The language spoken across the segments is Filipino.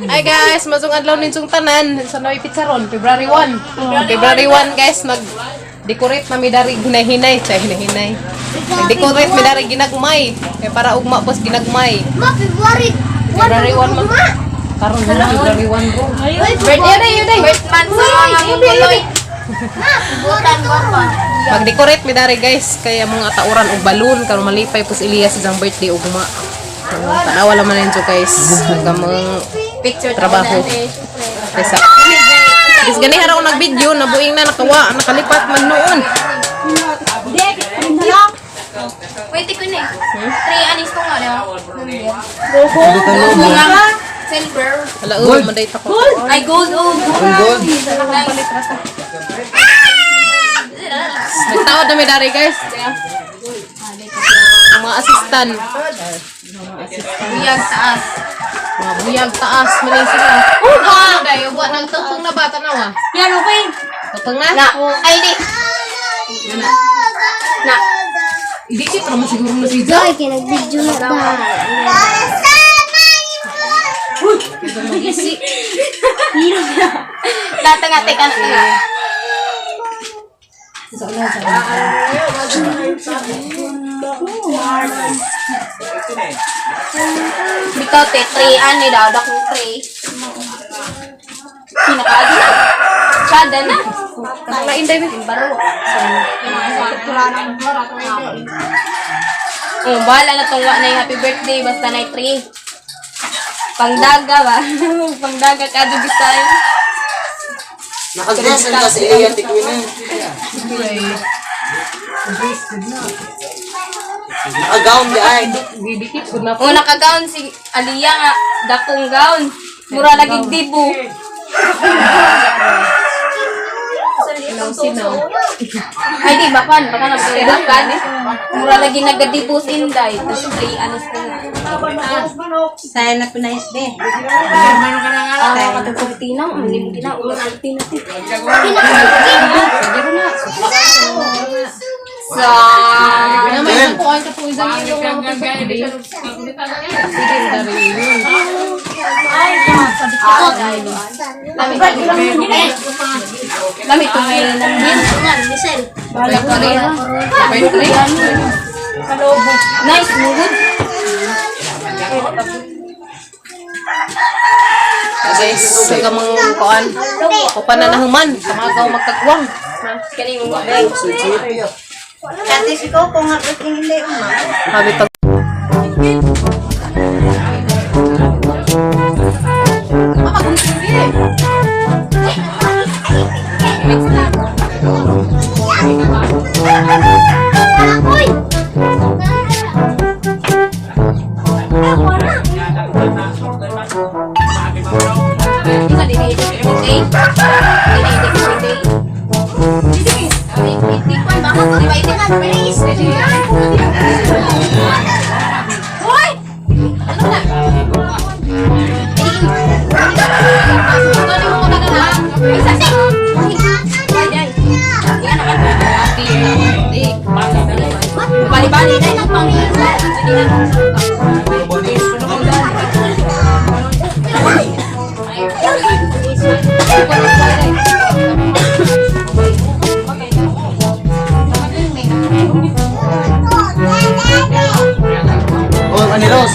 Hi guys, masung adlaw ninsong tanan sa Noy Pizzaron, February 1. February 1 guys, mag-decorate na dari hinay-hinay, hinay-hinay. Nag-decorate mi dari ginagmay, kaya para ugma pos ginagmay. February 1 mag karon na February 1 bro. Birthday na yun eh. Birthman sa mga mutuloy. Butan mo pa. Mag-decorate mi dari guys, kaya mga tauran og balloon karon malipay pos Elias isang birthday ugma. Tanawa naman ninyo guys, nagamang Picture trabaho. Kaysa guys, gani hara ko nag-video, nabuing na nakawa, nakalipat man noon. Wait, ko na. 3 anis ko nga daw. Silver. Hala, manday ta ko. Ay, gold. Gold. Nagtawad na may dari guys. Ang mga assistant. Buyag taas. Mga buyag taas, malay sila. Ano dayo, buat nagtutong na bata na wa? Yan, okay. Tutong na? Ay, di. Na. Hindi si naman siguro na si Ay, kinag-video na ba? Isi. Natangate ka na. Bitaw te 3 ani daw dakong 3. Pinakaagi na. Sada na. Lain dai Baro. Oh, bahala na tong wa na yung happy birthday basta na 3. Pangdaga ba? Pangdaga ka do bisay. Nakadress na kasi iya tikuin na. Nakagaon di ay. didikit pud na. Oh, naka-gown si Aliyah nga dakong gown. Mura lagi dibo. Sinaw. Ay di bakan na bakan. Mura lagi nagadibo si Inday. Tapos 3 anos ko nga. Saya na po na SD. Ah, katugtina, hindi mo ulang altina. Sa Naman ko ay kapuy sa iyo ng birthday. Sige dari yun. Lami ko ngayon ng din. Bala ko rin. Birthday. Nice, good. Guys, sa mga kuan. Papananahuman, kamagaw magkagwang. Kani mo ba? Kati si ko kung nga pwedeng hindi umma. Sabi pag bali-bali na yung pang Oh, ani Ros.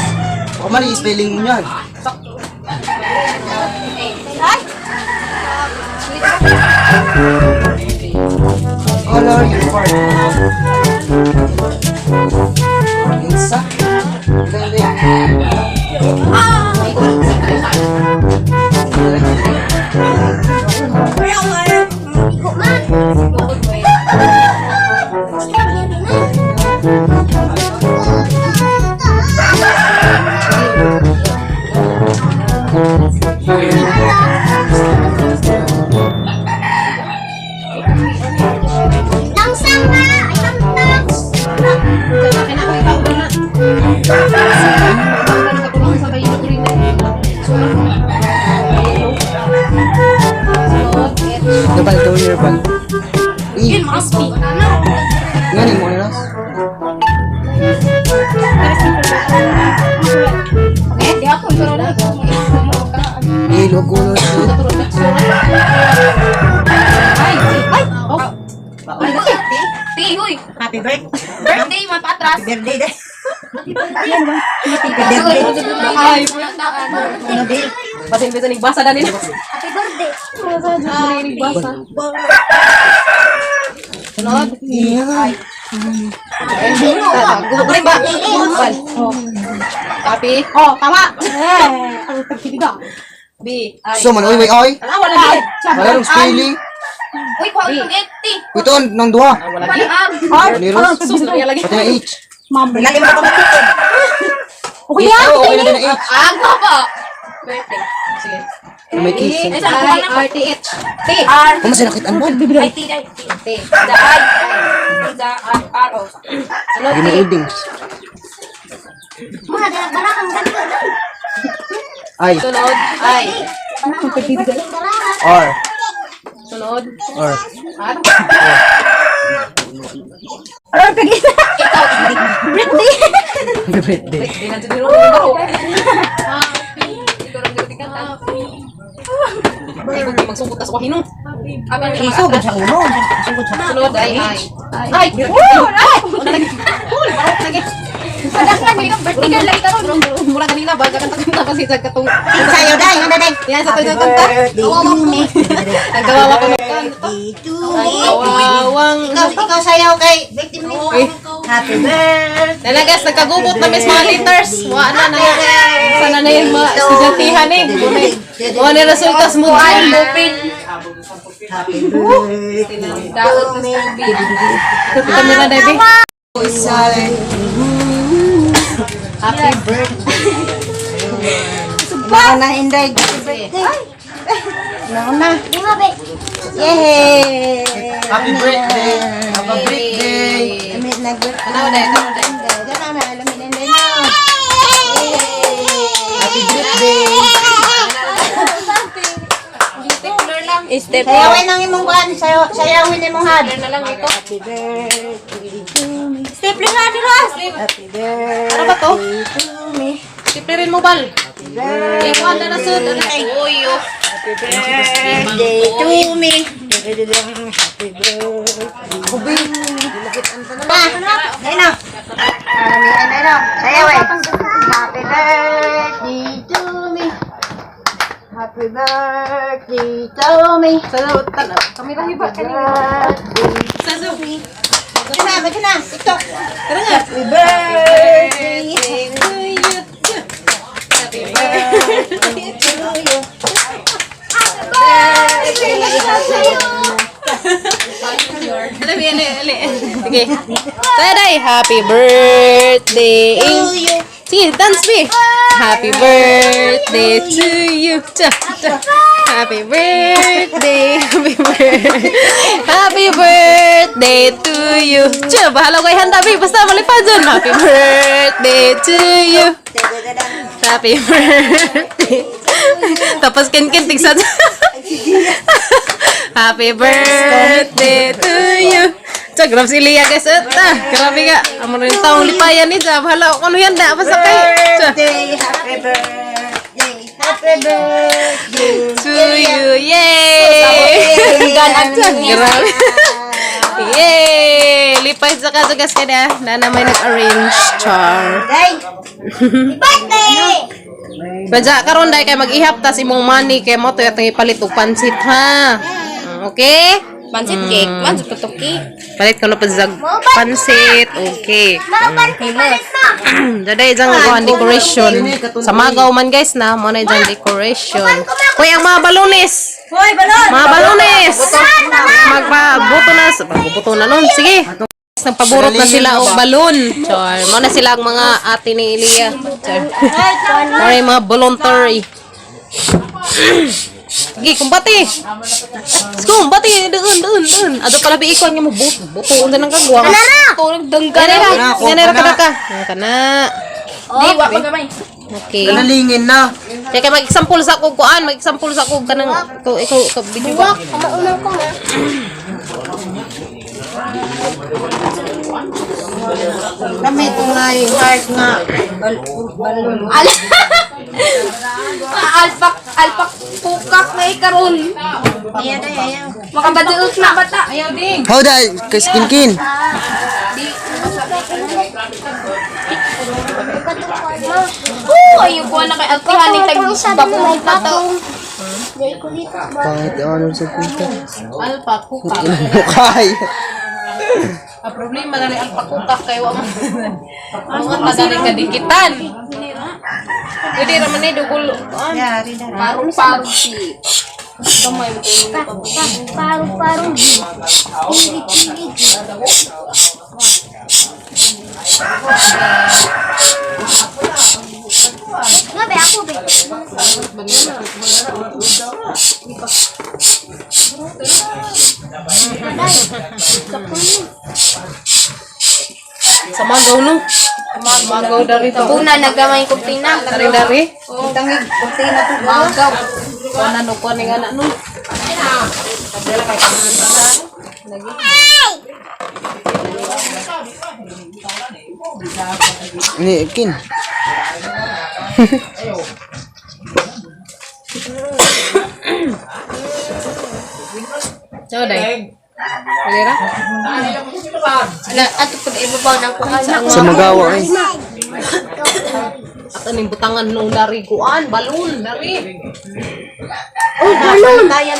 O mali spelling mo yan. Color your part. Insa. Langsang na! Dabal daw your bag. Yun, crispy. Ngani mo Ros? Okay, di ako. Pero na ako. Go color. Ay! Ay! Oh! Ti, uy. Happy birthday. Birthday, mapatras. Birthday day. Ay! Ano, Bill? Basin bisa nagbasa na nila. Happy birthday. Nagbasa. Sunod. Ay. Gusto ko rin ba? Bal. Copy. Oh, tama. B. Ay. So man, oy, oy. Wala na. Wala nang spelling. Uy, kuha ko ti. Ito, nang duha. Wala Kuha na. ang. Liros. Susunod na lagi. Pati na H. Lagi mo ako matikod. Okay yan. Okay na din na H. Ang baba. Birthday. Sige. May kiss. Ay, saan ko na? RTH. T. R. Kung masaya nakit anban. Ay, ti, ay, ti. T. The I. The I. R. O. Sunod. Gini T. readings. Mga barakang ganito. I. Sunod. I. R. Sunod. R. R. Happy birthday. Di na dito rin. Magsugod ka sa wahino. Isugod sa ulo. Sunod ay ay. Ay! Una lagi. Parang lagi. Padak na, may birthday ka lagi ka ron. Mula kanina ba kanta kasi sa katong. Sayo day, ano day? Yan sa tunog kanta. Kawawa ko. Nagkawawa ko ng kanta. Kawawang. Ikaw sayaw kay victim ni. Happy birthday. Dala guys, nagkagubot na miss mga liters. Wala na nga. Sana na yung mga estudyantihan eh. Muna yung resulta smooth. Kuhaan mo, pin. Happy birthday. Daot na sa tubig. Kami na, Debbie. Happy birthday. Nauna, Inday. Happy birthday. Nauna. Yay! Happy birthday. Happy birthday. Amit nag-birthday. Ano, Day? Ano, Day? Gana na, alamin Inday na. Happy birthday. Step Sayawin ang imong kuhan. Sayawin imong had. Na lang ito. Happy birthday to me. Stapler na, Diras. Happy birthday Ano ba to? to me. Siplirin mo, Bal. Happy birthday. Yung wala na sud. Uy, oh. Happy birthday to me. Happy birthday. Kubi. Ayun na. Ayun na. Sayawin. Happy birthday to me. Happy birthday to me. Kami lang iba. Birthday to me. Ba't na? TikTok. Tara nga. Happy birthday. to you. Happy Birthday to you. Dali, ali. Sige. Saya day. Happy birthday. To you. Sige, dance me. Happy birthday to you. Cha, cha. Happy birthday. Happy birthday. Happy birthday to you. Cha, bahala ko ihanda, Bi. Basta malipad dyan. Happy birthday to you. Happy birthday. Tapos kin-kin, tigsa. Happy birthday to you. Cha, grabe si Lia, guys. Grabe ka. Amo rin taong lipayan ni Cha. Bahala ko ano yan da. Basta kay. Cha. Happy birthday. Happy birthday. To you. Yay! Grabe. Yay! Lipay sa kaso guys kada. Na may nag-arrange. Char. Day. Birthday. Badya karon day kay mag-ihap tas imong money kay mo to yatong ipalit og pansit ha. Okay? Pansit cake. Pansit ko to cake. Palit ka na pa sa pansit. Okay. Daday jang kuan decoration. Sa magaw man guys na mo na jang decoration. Hoy ang mga balones. Hoy, balon. Mga balones. Magpabuto na. Magbubuto na nun. Sige. Nagpaburot na sila og balon. Char. Mo na sila ang mga ate ni Elia. Char. Mo na yung mga voluntary. Sige, kumbati. Kumbati. Doon. Ado pala bi ikaw nga mo buto undan ng kagwang. Tulog dangga. Ganera ka. Kana. Di, wa pa gamay. Okay. Kanalingin na. Kaya mag-example sa kog kuan, mag-example sa kog kanang ikaw ka video ka. Kami ito nga yung heart nga. Balon. Ala. Alpak pukak na ikaron. Ayaw na, ayaw. Makabadulot na bata. Ayaw ding. How da kaskinkin? Ayaw ko na kay Alpihaning tag-babong tato. Pangit ano sa pinta. Alpakuka. Mukhay. Ang problema na ni alpakuka kayo ang mga madali kadikitan. Pwede raman eh, dugol. Yari na. Parong-parong si. Kamay mo Paru-paru. Pilit-pilit. Ngabe ako, be. Sa magaw no. Magaw dari to. Una, nagamay ko tina. Dari-dari. Tangig, kunti na ito. Magaw. Kuan ano ko ni nga no. Ni kin. Ciao dai. Pwede ra? Ato pag ibabaw ng kuhan. Sa magawa eh. At aning butangan nung dari kuan, balon, dari.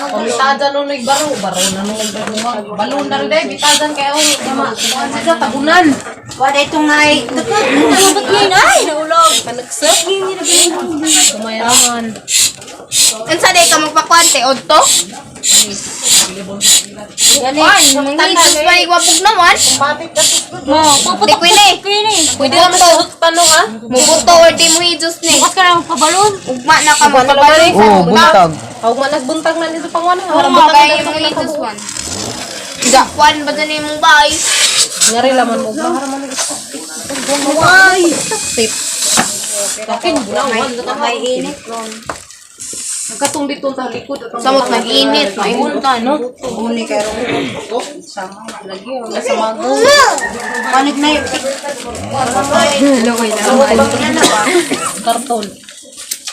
Pamitadan nung nagbaro, baro na nung nagbaro. Balon dari dai, bitadan kayo. Kuan sa tabunan. Wala itong ay. Ba't ngayon ay? Naulog. Panagsap. Kumayaraman. Unsa day ka magpakwante odto? Yan Ay, mangitos pa igwapog naman. Mo, puputok kwini. Pwede naman sa tanong ha? Mubuto or di mo hijos ni. Bukas ka lang pabalon. Ugma na ka Ugma pala magpabalon. Oh, buntag. Huwag man nagbuntag na nito pang wala. Oo, kaya yung hijos man. Dakwan ba dyan yung bay? Ngari laman mo. Bahar man nito. Ay! Tip. Kakin, bunawan. May init ron. Katong dito sa likod. Samot mag-init, maimunta, no? Uni kayo ron. Lagi, wala sa magaw. Panig na yun. Yan na ba? Karton.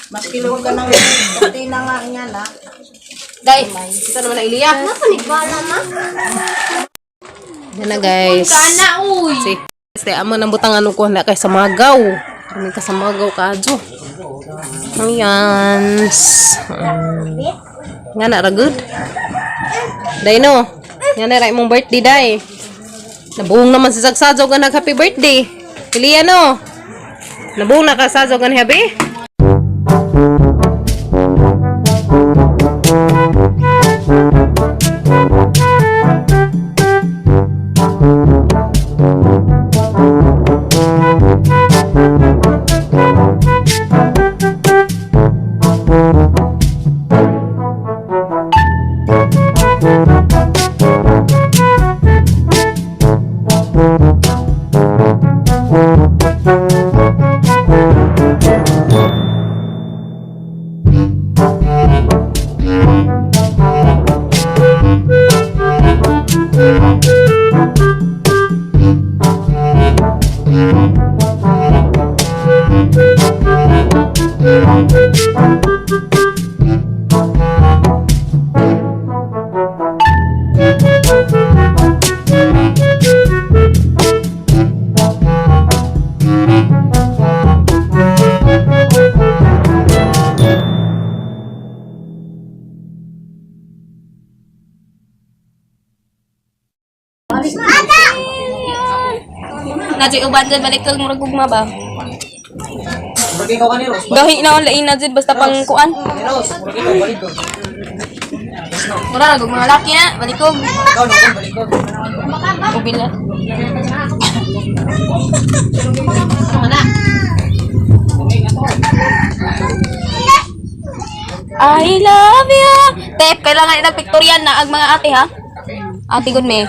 Mas kilog ka ng kunti na nga niya na. Guys, ito naman na Iliya. Panigbala na. Yan na guys. Kana, uy! Si Este, amo nang butang ano ko na kay sa magaw. Kami ka sa magaw kadyo. Ayan. Nga na ra good. Day no. Nga na ra imong birthday day. Nabuong naman si Sagsado ka nag happy birthday. Iliya no. Nabuong na ka Sagsado ka happy. Nadyo uban dyan, balik kang maragugma ba? Gahi na lain na dyan, basta pang kuan. Wala, nagug mga laki na, balik ko. Ubilat. I love you! Tep, kailangan itang pictorian na ang mga ate ha? Ate good me.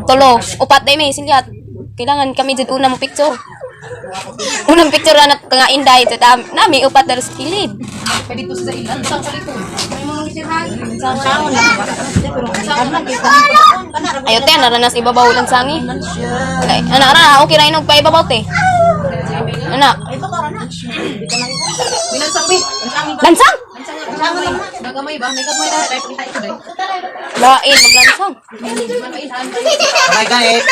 Tolo, upat day me, silyat. Kailangan kami dyan unang picture. Unang picture na natangain dahil ito nami upat na sa kilid. Pwede ko sa ilan sa palito. Ayaw te, naranas ibabaw lang sangi. Ay, anak, okay na inog pa ibabaw te. Anak. Lansang! Nagamay ba? May gamay dahil. Ito dahil. Lain, maglansang. Bye guys.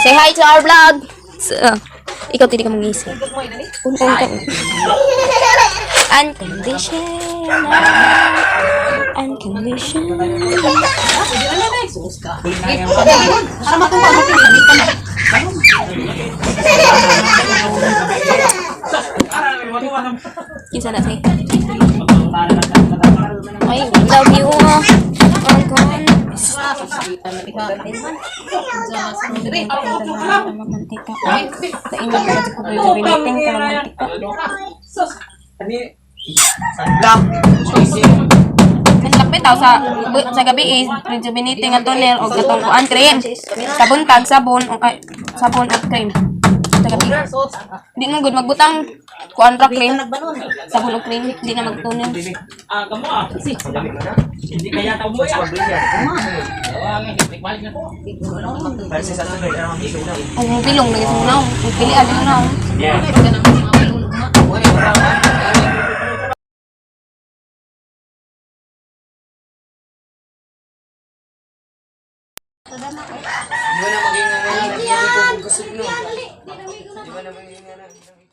Say hi to our vlog. Ikaw, hindi ka mangisip. Punta ka. Unconditional. Unconditional. Para matumba mo pinagit ka na. Kinsa na say? I love you. Lapit daw sa gabi is rejuvenating nga toner o katong kuan cream. Sa buntag sabon o sabon at cream. Sa gabi. Di na good magbutang kuan ra cream. Sabon o cream, di na magtoner. Ang pilong na isang naong. Pilihan na naong. Di ba na maging kusog no? Di ba na maging